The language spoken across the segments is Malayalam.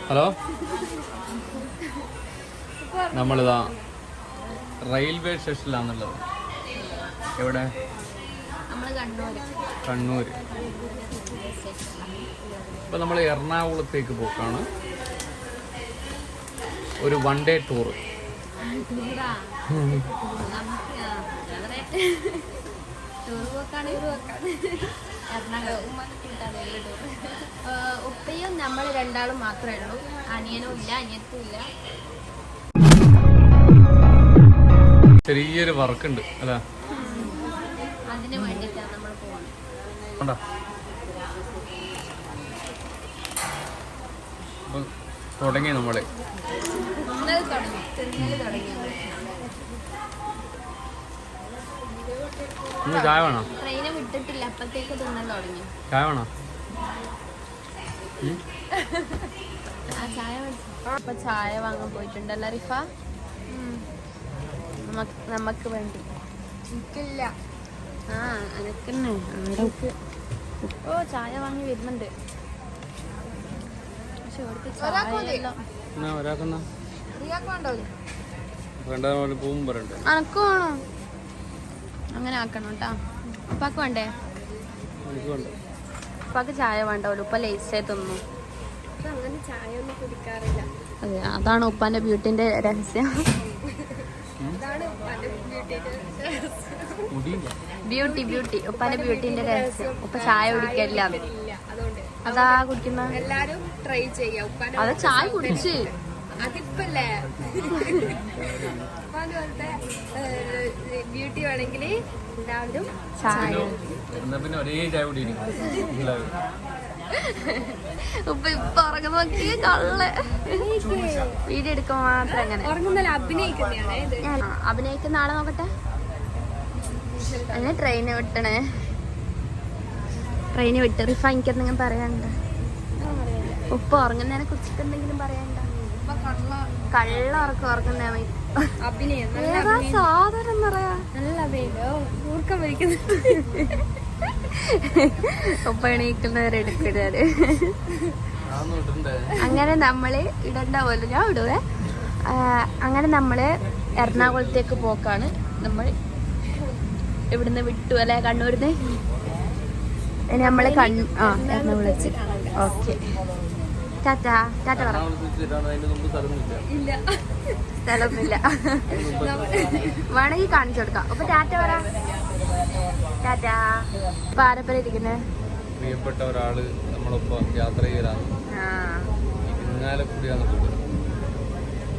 ഹലോ, നമ്മളിതാ റെയിൽവേ സ്റ്റേഷനിലാണുള്ളത്. എവിടെ? കണ്ണൂർ. ഇപ്പം നമ്മൾ എറണാകുളത്തേക്ക് പോക്കാണ്. ഒരു 1 ഡേ ടൂർ. ഉപ്പയും നമ്മൾ രണ്ടാളും മാത്രമേ ഉള്ളൂ. അനിയനും ഇല്ല, അനിയത്തും ഇല്ല. ചെറിയൊരു വർക്കുണ്ട് അല്ല, അതിന് വേണ്ടിയിട്ടാണ് നമ്മൾ പോകുന്നത്. തുടങ്ങി നമ്മള് ചായ വേണോ? ട്രെയിനെ വിട്ടിട്ടില്ല, അപ്പത്തേക്ക് തിന്നാൻ തുടങ്ങി. ചായ വേണോ? അപ്പൊ ചായ വാങ്ങാൻ പോയിട്ടുണ്ടല്ലോ റിഫ. നമുക്ക് വേണ്ടി. എനിക്കില്ല. ആ അനക്കന്നെ ആടൊക്കെ. ഓ ചായ വാങ്ങി വരുന്നുണ്ട്. പക്ഷെ അനക്ക് വേണോ? അങ്ങനെ ആക്കണം കേട്ടാ. ഉപ്പാക്ക് വേണ്ടേ? ഉപ്പാക്ക് ചായ വേണ്ടല്ലോ. ഉപ്പ ലേസായി തിന്നു. അങ്ങനെ ചായ ഒന്നും കുടിക്കാറില്ല. അതെ, അതാണ് ഉപ്പാന്റെ ബ്യൂട്ടിന്റെ രഹസ്യം. ബ്യൂട്ടി ഉപ്പാന്റെ ബ്യൂട്ടിന്റെ രഹസ്യം. ഉപ്പ ചായ കുടിക്കില്ല. അതാ കുടിക്കുന്ന എല്ലാരും ട്രൈ ചെയ്യാം. അത് ചായ കുടിച്ച് അതിപ്പല്ലേ ബ്യൂട്ടി വേണമെങ്കിൽ എല്ലാവരും ചായ. ഉപ്പ ഇപ്പൊ ഉറങ്ങുന്ന നോക്കിയ കള്ള് വീഡിയോ എടുക്കാൻ മാത്രം. അങ്ങനെ അഭിനയിക്കുന്ന ആളെ നോക്കട്ടെ. അങ്ങനെ ട്രെയിന് വിട്ടണേ. ട്രെയിന് വിട്ട് റിഫ, എനിക്കെന്തെങ്കിലും പറയാനുണ്ടോ? ഉപ്പ ഉറങ്ങുന്നതിനെ കുറിച്ചിട്ട് എന്തെങ്കിലും പറയാനുണ്ടോ? കള്ള ഉറക്കുന്ന ഏതാ സാധനം പറയാ? നല്ല ഊർക്കം വഹിക്കുന്നത്. ഉപ്പ എണീക്കുന്നവരെ എടുക്കുന്നത്. അങ്ങനെ നമ്മള് ഇടണ്ട പോലെ ഞാൻ ഇടുവേ. അങ്ങനെ നമ്മള് എറണാകുളത്തേക്ക് പോക്കാണ്. നമ്മൾ ഇവിടുന്ന് വിട്ടു അല്ലെ, കണ്ണൂരിന്ന്. നമ്മള് എറണാകുളത്ത്. ഓക്കെ, ടാറ്റ. ടാറ്റ പറ. സ്ഥലമൊന്നുമില്ല, വേണമെങ്കിൽ കാണിച്ചു കൊടുക്കാം. അപ്പൊ ടാറ്റ പറ. ടാറ്റ. ഇപ്പൊ ആരെപ്പറ ഇരിക്കുന്നേ? പ്രിയപ്പെട്ട ഒരാള് നമ്മളൊപ്പം യാത്ര ചെയ്യലാണ്.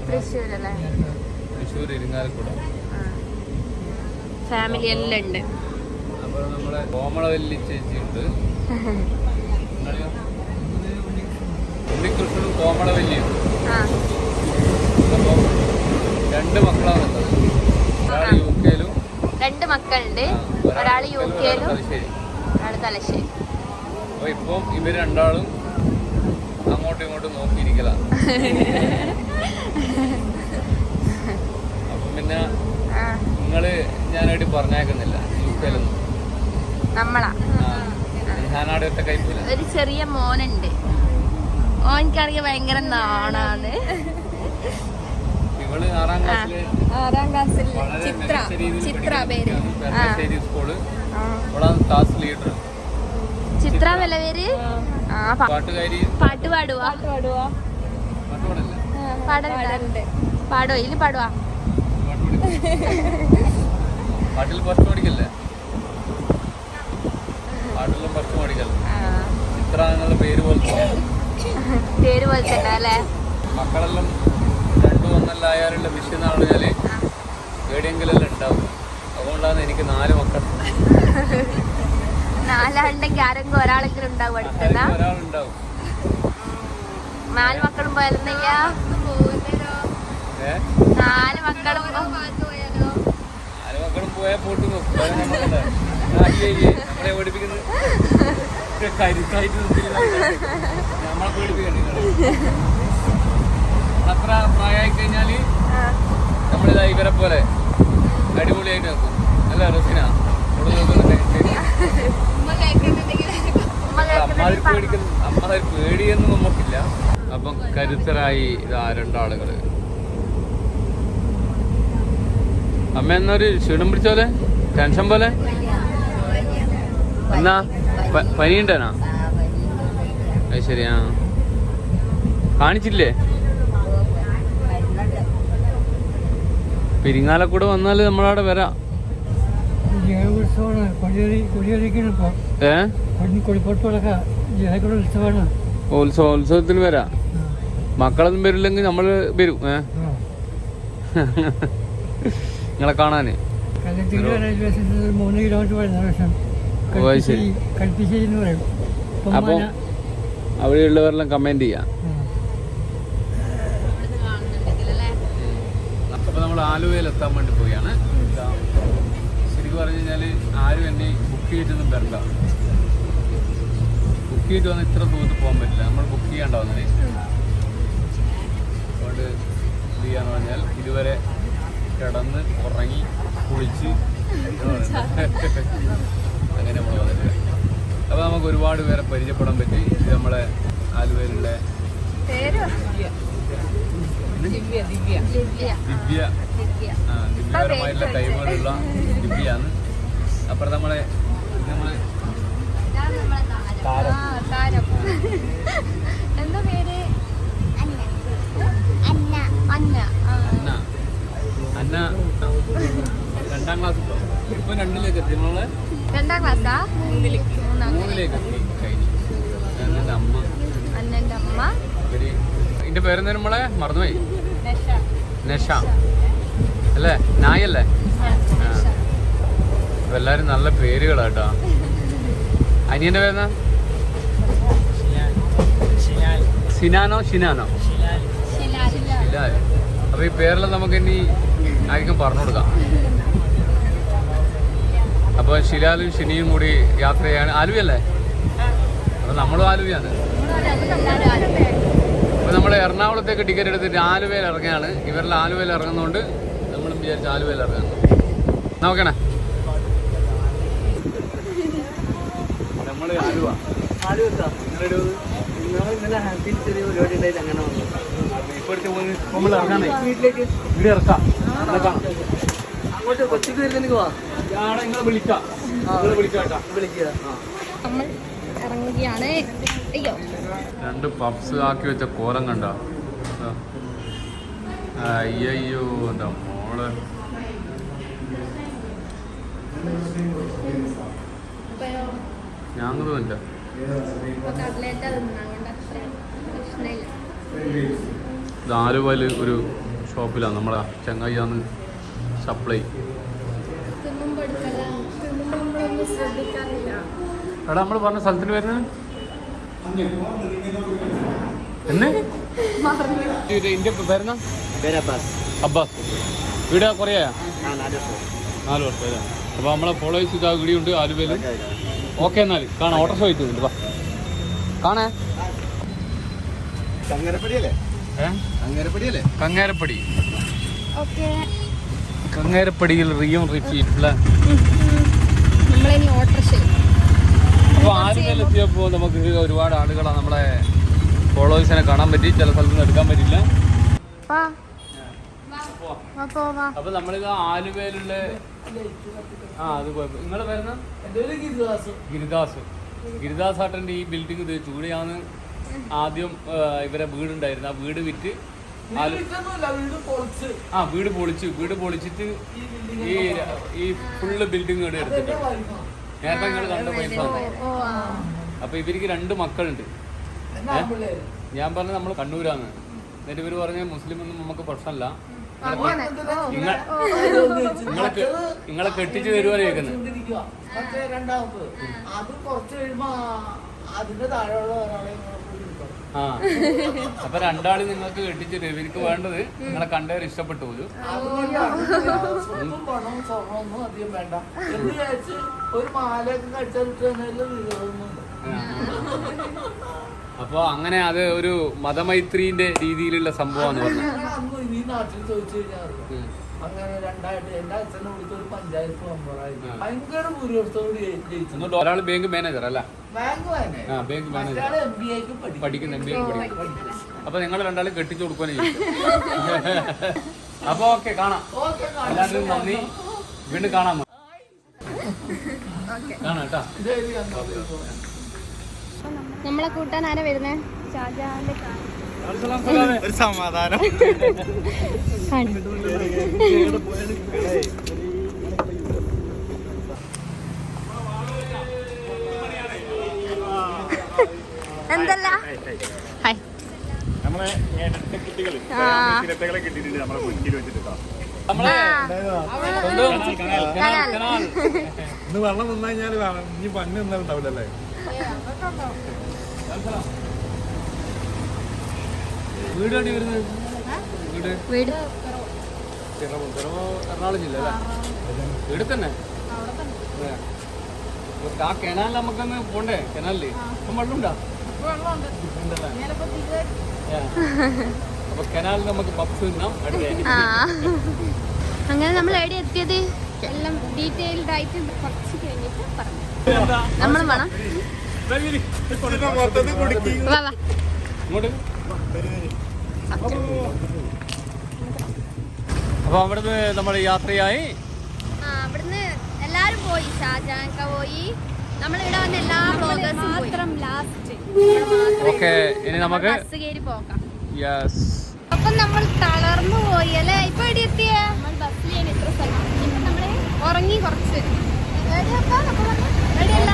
തൃശ്ശൂരല്ലേ? തൃശ്ശൂർ ഇരിങ്ങാലക്കുട. ഫാമിലി എല്ലാം ഉണ്ട്. അപ്പൊ നമ്മളെ കോമളവല്ലി ചേച്ചിയുണ്ട്, ഉണ്ണികൃഷ്ണനും കോമളവല്ലിയും. അപ്പൊ 2 മക്കളാണുള്ളത്. ഒരാൾ UK-ലും. 2 മക്കളുണ്ട്. ഒരാള് UK-ലും, ഒരാള് തലശ്ശേരി. അപ്പൊ ഇപ്പം ഇവര് രണ്ടാളും അങ്ങോട്ടും ഇങ്ങോട്ടും നോക്കിയിരിക്കലാണ്. അപ്പൊ പിന്നെ നിങ്ങള് ഞാനായിട്ട് പറഞ്ഞേക്കുന്നില്ല UK-ലൊന്നും. നമ്മളാ ഞാനാടത്തെ കഴിപ്പില്ല. ഒരു ചെറിയ മോനുണ്ട്. ഓനിക്കറിയ ഭയങ്കര നാണാണ്. ഇവള് 6ാം ക്ലാസ്സിൽ ചിത്ര പേര്. ക്ലാസ് ലീഡർ ചിത്ര എന്നല്ല പേര്. പാട്ടുകാരി. പാട്ട് പാടുവാ? പാടോ? ഇല്ല പാടുവാ? പാട്ടിൽ ഫസ്റ്റ് ഓടിക്കല്ലേ? പാട്ടിലും ഫസ്റ്റ് ഓടിക്കല്ലേ? ചിത്ര എന്നുള്ള പേര് പോലത്തെ അല്ലേ? മക്കളെല്ലാം 2 1 ആയാലുള്ള വിഷയം എന്ന് പറഞ്ഞാല് എവിടെയെങ്കിലും ഉണ്ടാവും. അതുകൊണ്ടാണ് എനിക്ക് 4 മക്കൾ. 4 ആളുണ്ടെങ്കിൽ ആരെങ്കിലും ഒരാളെങ്കിലും ഉണ്ടാവും അടുത്തുള്ള. ഒരാളുണ്ടാവും. 4 മക്കളും പോയാലെന്നയ്യ. 4 മക്കളും പോയാൽ പോട്ട് നമ്മളെ പഠിപ്പിക്കുന്നത് കരുത്തായിട്ട് നമ്മളെ പേടിപ്പിക്കണ്ട. അത്ര പ്രായമായി കഴിഞ്ഞാല് നമ്മളിതാ ഇവരെ പോലെ അടിപൊളിയായിട്ട് നോക്കും. അല്ല റസിന, അമ്മാതിരി പേടിയൊന്നും നമുക്കില്ല. അപ്പം കരുത്തരായി ഇതാ രണ്ടാളുകള്. അമ്മ എന്നൊരു ക്ഷീണം പിടിച്ച പോലെ, ടെൻഷൻ പോലെ. എന്നാ പനിയുണ്ടേനാ? അത് ശരിയാ. കാണിച്ചില്ലേ? പിരിങ്ങാലക്കൂടെ വന്നാല് നമ്മളവിടെ വരാം. ഉത്സവത്തിന് വരാം. മക്കളൊന്നും വരില്ലെങ്കിൽ നമ്മള് വരും. നിങ്ങളെ കാണാന്. 3 കിലോമീറ്റർ. അപ്പൊ അവിടെയുള്ളവരെല്ലാം കമന്റ് ചെയ്യാം. അപ്പൊ നമ്മൾ ആലുവയിൽ എത്താൻ വേണ്ടി പോവുകയാണ്. ശരിക്കും പറഞ്ഞു കഴിഞ്ഞാല് ആരും എന്നെ ബുക്ക് ചെയ്തിട്ടൊന്നും വരണ്ട. ബുക്ക് ചെയ്ത് വന്നാൽ ഇത്ര ദൂരത്ത് പോകാൻ പറ്റില്ല. നമ്മൾ ബുക്ക് ചെയ്യാണ്ടാവുന്നേ. അതുകൊണ്ട് എന്ത് ചെയ്യാന്ന് പറഞ്ഞാൽ ഇതുവരെ കിടന്ന് ഉറങ്ങി കുളിച്ച് അങ്ങനെ നമ്മൾ വന്നിട്ട്. അപ്പോൾ നമുക്ക് ഒരുപാട് പേരെ പരിചയപ്പെടാൻ പറ്റി. ഇത് നമ്മളെ ആലുവയിലുള്ള ദിവ്യപരമായിട്ടുള്ള കഴിവുകളുള്ള ദിവ്യാണ്. അപ്പുറം നമ്മളെ എന്താ പേര്? അന്ന 2ാം ക്ലാസ്. ഇപ്പൊ 2ലേക്ക് എത്തി. നമ്മളെ 2ാം ക്ലാസ്സാ? 3ലേക്ക് എത്തി കഴിഞ്ഞു. അന്നന്റെ അമ്മ. ഇതിന്റെ പേരെന്താ നമ്മളെ മറന്നുപോയി? നെഷ അല്ലേ? നായല്ലേ? അപ്പൊ എല്ലാരും നല്ല പേരുകളാട്ടോ. അനിയന്റെ പേരെന്താ? സിനാനോ ഷിനാനോ? ഷിലാൽ. അപ്പൊ ഈ പേരെല്ലാം നമുക്ക് ഇനി ആയിരിക്കും പറഞ്ഞു കൊടുക്കാം. അപ്പൊ ഷിലാലും ഷിനിയും കൂടി യാത്ര ചെയ്യാണ്. ആലുവയല്ലേ? അപ്പൊ നമ്മളും ആലുവയാണ്. അപ്പൊ നമ്മൾ എറണാകുളത്തേക്ക് ടിക്കറ്റ് എടുത്തിട്ട് ആലുവയിൽ ഇറങ്ങുകയാണ്. ഇവരെല്ലാം ആലുവയിൽ ഇറങ്ങുന്നതുകൊണ്ട് നമ്മളും വിചാരിച്ച് ആലുവയിൽ ഇറങ്ങുന്നു. നോക്കണേ, നമ്മള് ആലുവ. ഇവിടെ ഇറക്കാം. അങ്ങോട്ട് കൊച്ചിക്ക് വരുന്നതിന് പോവാ. നിങ്ങളെ വിളിക്കാം. നമ്മൾ ഇറങ്ങുകയാണ്. അയ്യോ, 2 പപ്സ് ആക്കി വെച്ച കോലം കണ്ട. അയ്യോ എന്താ മോള്. ഞാങ്ങതൊന്നുമില്ല. ഇത് ആലുവയിൽ ഒരു ഷോപ്പിലാണ് നമ്മളെ ചങ്ങായിയാണ് സപ്ലൈ. എടാ നമ്മൾ പറഞ്ഞ സ്ഥലത്തിന് വരുന്നത് എന്നെ ഇന്ത്യ വരുന്ന അബ്ബാസ്. വീട് കുറയാ? 4 വർഷം അല്ലേ? അപ്പോൾ നമ്മളെ ഫോളോവേഴ്സ് ഇതാ ഇവിടെയുണ്ട് ആലുവയിൽ. ഓക്കെ, എന്നാൽ കാണാം. ഓട്ടോ ഷോ ആയിട്ട് വാ കാണേ. കങ്ങേരപ്പടിയിൽ റിയും റിപ്പീറ്റുള്ള. അപ്പോൾ ആലുവയിലെത്തിയപ്പോൾ നമുക്ക് ഒരുപാട് ആളുകളാണ് നമ്മളെ ഫോളോവേഴ്സിനെ കാണാൻ പറ്റി. ചില സ്ഥലത്തൊന്നും എടുക്കാൻ പറ്റില്ല. അപ്പൊ നമ്മളിത് ആലുവയിലുള്ള അത് കുഴപ്പം. നിങ്ങള് വരുന്ന ഗിരിദാസ് ആട്ടന്റെ ഈ ബിൽഡിംഗ് ഇത് ചൂടിയാണ്. ആദ്യം ഇവരെ വീടുണ്ടായിരുന്നു. ആ വീട് വിറ്റ് വീട് പൊളിച്ചിട്ട് ഈ ഫുള്ള് ബിൽഡിംഗ് ഇവിടെ എടുത്തിട്ടുണ്ട്. നേരത്തെ നിങ്ങൾ കണ്ട പൈസ. അപ്പൊ ഇവർക്ക് 2 മക്കളുണ്ട്. ഞാൻ പറഞ്ഞ നമ്മൾ കണ്ണൂരാന്ന്. എന്നിട്ട് ഇവര് പറഞ്ഞ മുസ്ലിം ഒന്നും നമുക്ക് പ്രശ്നമല്ല, നിങ്ങളെ കെട്ടിച്ച് തരുവാൻ കേൾക്കുന്നത്. അപ്പൊ 2 ആള് നിങ്ങൾക്ക് കെട്ടിച്ച് തരും. ഇവർക്ക് വേണ്ടത് നിങ്ങളെ കണ്ടവർ ഇഷ്ടപ്പെട്ടു പോലും. അപ്പൊ അങ്ങനെ അത് ഒരു മതമൈത്രീന്റെ രീതിയിലുള്ള സംഭവമാണെന്ന് പറഞ്ഞു. അങ്ങനെ രണ്ടായിട്ട് എന്റെ അച്ഛനെ വിളിച്ച ഒരു പഞ്ചായത്ത് മെമ്പറായി ഭയങ്കര ഭൂരിപക്ഷത്തോട് ജയിച്ചു. ഒരാൾ ബാങ്ക് മാനേജർ അല്ല, ബാങ്ക് ബാങ്ക് മാനേജർ MBA പഠിക്കുന്ന MBA പഠിക്കും. അപ്പൊ നിങ്ങൾ രണ്ടാളും കെട്ടിച്ചു കൊടുക്കാനും അപ്പൊ ഓക്കെ കാണാം. എല്ലാവരും നന്ദി, വീണ്ടും കാണാം കാണാം കേട്ടാ. നമ്മളെ കൂട്ടാൻ ആരാ വരുന്നേ? ഷാജഹാന്റെ ഒരു സമാധാനം. എന്തല്ല നമ്മളെ കുട്ടികളെ കിട്ടിയിട്ടുണ്ട് നമ്മളെ കുറ്റിയിൽ വെച്ചിട്ടാ. ഇന്ന് വെള്ളം നിന്നു കഴിഞ്ഞാല് ഇനി പണ്ട് നിന്നുണ്ടാവില്ലല്ലേ. വീട് എവിടെ വരുന്നത്? വീട് എറണാകുളം ജില്ല അല്ലേ? വീട് തന്നെ. ആ കനാലിൽ നമുക്കൊന്ന് പോണ്ടേ? കനാലില് ഇപ്പം വെള്ളമുണ്ടോ? അപ്പൊ കനാലിൽ നമുക്ക് പപ്സ് തിന്നാം. അങ്ങനെ നമ്മൾ എവിടെ എത്തിയത് എല്ലാം ഡീറ്റെയിൽഡ് ആയിട്ട് കുറച്ച് കഴിഞ്ഞിട്ട് പറഞ്ഞു. നമ്മൾ വേണം വാ വാ ഇങ്ങോട്ട്. അപ്പൊ അവിടുന്ന് നമ്മൾ യാത്രയായി. അവിടുന്ന് എല്ലാരും പോയി. ഷാജഹാൻക പോയി. നമ്മളിവിടെ വന്ന എല്ലാ ബ്ലോഗേഴ്സും മാത്രം ലാസ്റ്റ്. ഓക്കെ, ഇനി നമുക്ക് ബസ് കയറി പോകാം. യെസ്. അപ്പൊ നമ്മൾ തളർന്നു പോയി അല്ലേ? ഇപ്പൊ എവിടെ എത്തിയ? നമ്മൾ ബസ്സിലാണ് ഇത്ര സ്ഥലം. ഇപ്പൊ നമ്മള് ഉറങ്ങി കുറച്ച്. എവിടെയല്ല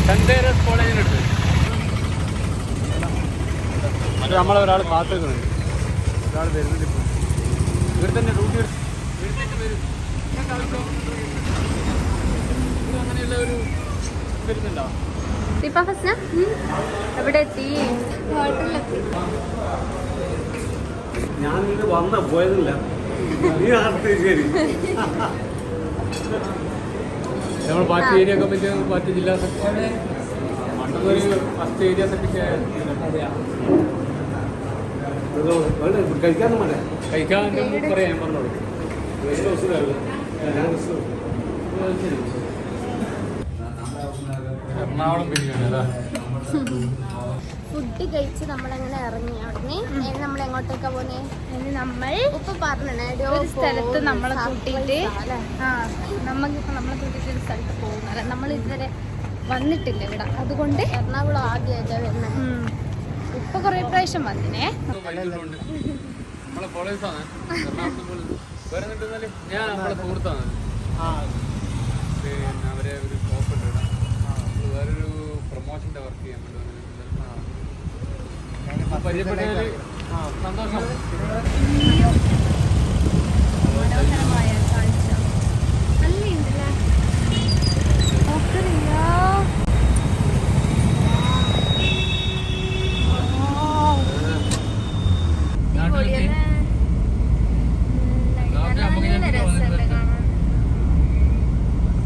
സെന്റ് തേരേസ് കോളേജിനടുത്ത്. അത് നമ്മളെ ഒരാൾ കാത്തുനിൽക്കുന്നുണ്ട്. ഒരാൾ വരുന്നുണ്ട്. ഇപ്പോൾ ഇവിടെ തന്നെ ഡ്യൂട്ടി എടുത്തിട്ട് വരും. അങ്ങനെയുള്ള ഒരു വരുന്നുണ്ടോ? എവിടെ എത്തി? ഹോട്ടലിലെത്തി. ഞാനിത് വന്ന പോയതില്ല. നീ ശരി. നമ്മൾ പാർട്ടി ഏരിയ കമ്മിറ്റി, പാർട്ടി ജില്ലാ സെക്രട്ടറി, മണ്ടന്നൊരു ഫസ്റ്റ് ഏരിയ സെക്രട്ടറി. കഴിക്കാനും വേണ്ടേ? കഴിക്കാൻ പറയാൻ പറഞ്ഞോളൂ. എറണാകുളം ബിരിയാണി അതാ. ഫുഡ് കഴിച്ച് നമ്മളങ്ങനെ ഇറങ്ങി. അവിടുന്ന് നമ്മൾ എങ്ങോട്ടേക്കാ പോന്നെ? നമ്മൾ ഇപ്പൊ പറഞ്ഞേ ഒരു സ്ഥലത്ത് നമ്മളെ കൂട്ടിയിട്ട് നമ്മളിപ്പോ നമ്മളെ കൂട്ടിയിട്ട് ഒരു സ്ഥലത്ത് പോകുന്നത്. നമ്മൾ ഇതുവരെ വന്നിട്ടില്ല ഇവിടെ, അതുകൊണ്ട് എറണാകുളം ആദ്യമായിട്ടാ വരുന്നത്. ഇപ്പൊ കൊറേ പ്രാവശ്യം വന്നിനെ. നമ്മളെ കോളേജാണ് എറണാകുളത്ത് കോളേജ്. വേറെ എന്നിട്ട് ഞാൻ നമ്മളെ സുഹൃത്താണ്. പിന്നെ അവരെ ഒരു ഷോപ്പ് ഉണ്ട് ഇവിടെ. വേറൊരു പ്രൊമോഷൻ്റെ വർക്ക് ചെയ്യാൻ വേണ്ടി പരിചയപ്പെട്ടതിൽ സന്തോഷം. മനോഹരമായ കാഴ്ച നല്ലുണ്ടല്ലേ?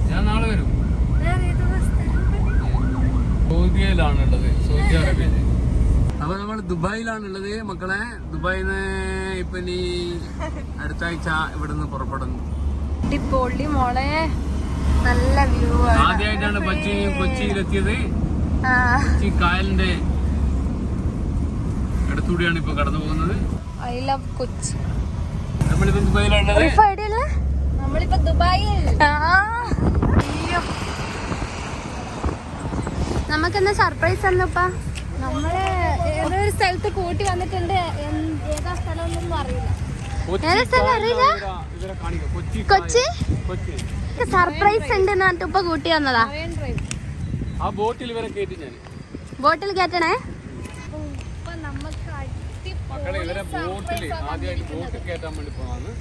ഞാൻ നാളെ വരും. സൗദിയിലാണുള്ളത്, സൗദി അറേബ്യയിൽ. അപ്പൊ നമ്മൾ ദുബായിലാണുള്ളത് മക്കളെ. ദുബായിന്ന് ഇപ്പൊ ഇനി അടുത്ത ആഴ്ച ഇവിടുന്ന് പുറപ്പെടുന്നു. അടിപൊളി മോളെ, നല്ല വ്യൂ. ആദ്യമായിട്ടാണ് കൊച്ചിയിലെത്തിയത്. കൊച്ചി കായലിന്റെ അടുത്തൂടെയാണ് ഇപ്പൊ കടന്നു പോകുന്നത്. I love Kochi. നമ്മളിപ്പോ ദുബായിലാണുള്ളത്. നമ്മളിപ്പോ ദുബായിൽ. നമുക്കെന്താ സർപ്രൈസ് തന്നപ്പാ? നമ്മള് ഏതോ ഒരു സ്ഥലത്ത് കൂട്ടി വന്നിട്ടുണ്ട്. ഏതാ സ്ഥലം ഒന്നും അറിയില്ല. ഏതാ സ്ഥലം അറിയില്ല. കൊച്ചി സർപ്രൈസ് ഉണ്ട് എന്നിട്ട് ഇപ്പൊ കൂട്ടി വന്നതാ. ആ ബോട്ടിൽ ഇവരെ കയറ്റി ഞാൻ. ബോട്ടിൽ കയറ്റണേ. മക്കളെ ഇവരെ ബോട്ടില് ആദ്യമായിട്ട് ബോട്ടിൽ കയറ്റാൻ വേണ്ടി പോവാന്ന്.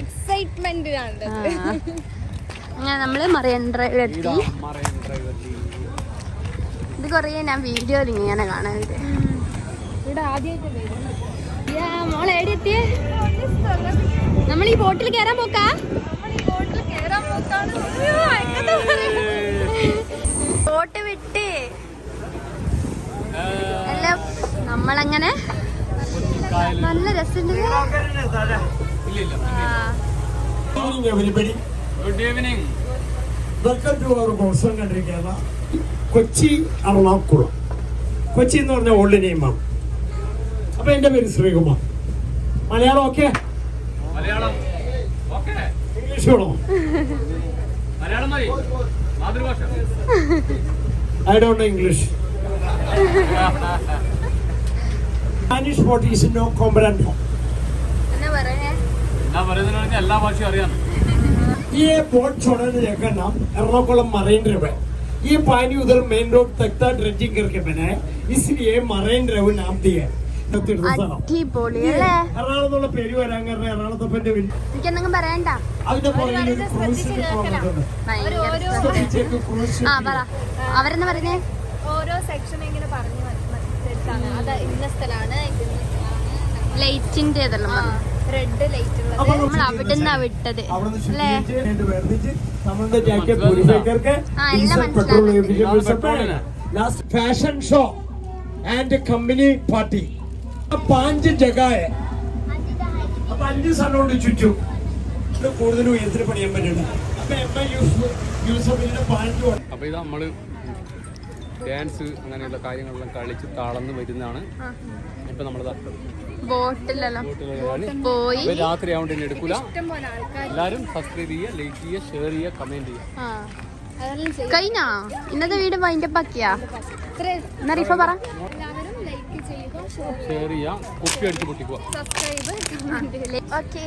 എക്സൈറ്റ്മെന്റ് നമ്മള് മറൈൻ ഡ്രൈവ് എത്തി. ഇത് കൊറേ ഞാൻ വീഡിയോയിൽ ഇങ്ങനെ കാണാറുണ്ട്. ഇവിടെ ആദ്യമായിട്ട് മോളെ എവിടെ എത്തിയേ? നമ്മൾ ഈ ബോട്ടിൽ കയറാൻ പോക്കാ. ബോട്ട് വിട്ട് എല്ലാം നമ്മളങ്ങനെ നല്ല രസമുണ്ട്. ഇല്ല ഇല്ല. Morning everybody. Good evening. Welcome to our Boston country Kerala. Kochi Ernakulam. Kochi എന്ന് പറഞ്ഞ ഓൾഡ് നെയിമാണ്. അപ്പൊ എന്റെ പേര് Sreekumar. Malayalam okay? Malayalam okay. English വേണോ? മലയാളം മതി. മാതൃഭാഷ. I don't know English. Spanish what is no comprendo. എന്നാ പറയണേ? എന്നാ പറയുന്നതെന്ന് പറഞ്ഞാൽ എല്ലാ ഭാഷയും അറിയാം. ये बोट छोड़ने जगह नाम एर्नाकुलम मरीन ड्राइव है. ये पानी उधर मेन रोड तक था ड्रेजिंग करके बनाया है, इसलिए मरीन ड्राइव नाम दिया है. അടിപൊളി അല്ലേ? എറണാകുളത്തുള്ള പേര് വരാൻ കാരണം എറണാകുളത്തെ എനിക്കെന്തെങ്കിലും പറയണ്ട. അതിന്റെ പുറകിൽ ഒരു ക്രൂസിന്റെ പ്രോഗ്രാം ആ പറ. അവരെന്ന് പറഞ്ഞേ ഓരോ സെക്ഷൻ ഇങ്ങനെ പറഞ്ഞു മനസ്സിലാക്കാണ്. അത് ഇന്ന സ്ഥലമാണ്, ലൈറ്റിന്റെ ഇതെല്ലാം റെഡ് ലൈറ്റ് ഉള്ളത്. നമ്മൾ അവിടുന്നാ വിട്ടത് അല്ലേ? നമ്മളുടെ ജാക്കറ്റ് പ്യൂരിഫൈ करके ആ എല്ലാം पेट्रोल മനസ്സിലാക്കി. Petrol last fashion show and company party. 5 जगह है. അപ്പൊ 5 സ്ഥലമുണ്ട് ചുറ്റും. ഇത് കൂടുതൽ ഉയരത്തിൽ പണിയാൻ പറ്റില്ല. അപ്പൊ യൂസഫിന്റെ പാൻറ്. അപ്പൊ ഇത് നമ്മള് ഡാൻസ് അങ്ങനെയുള്ള കാര്യങ്ങളെല്ലാം കളിച്ച് താളന്ന് വരുന്നതാണ്. ഇപ്പൊ നമ്മള് ബോട്ടിലെല്ലാം പോയി. രാത്രി ആവുകൊണ്ട് ഇനി എടുക്കൂല. എല്ലാരും സബ്സ്ക്രൈബ് ചെയ്യുക, ലൈക്ക് ചെയ്യുക, ഷെയർ ചെയ്യുക, കമന്റ് ചെയ്യുക. കഴിഞ്ഞാ ഇന്നത്തെ വീട് വൈൻഡപ്പ് ആക്കിയാ? എന്നാ റിഫ പറ. എല്ലാവരും ലൈക്ക് ചെയ്യുക, ഷെയർ ചെയ്യുക, കുപ്പി അടിച്ച് പൊട്ടിക്കുക. Subscribe, comment. ഓക്കേ.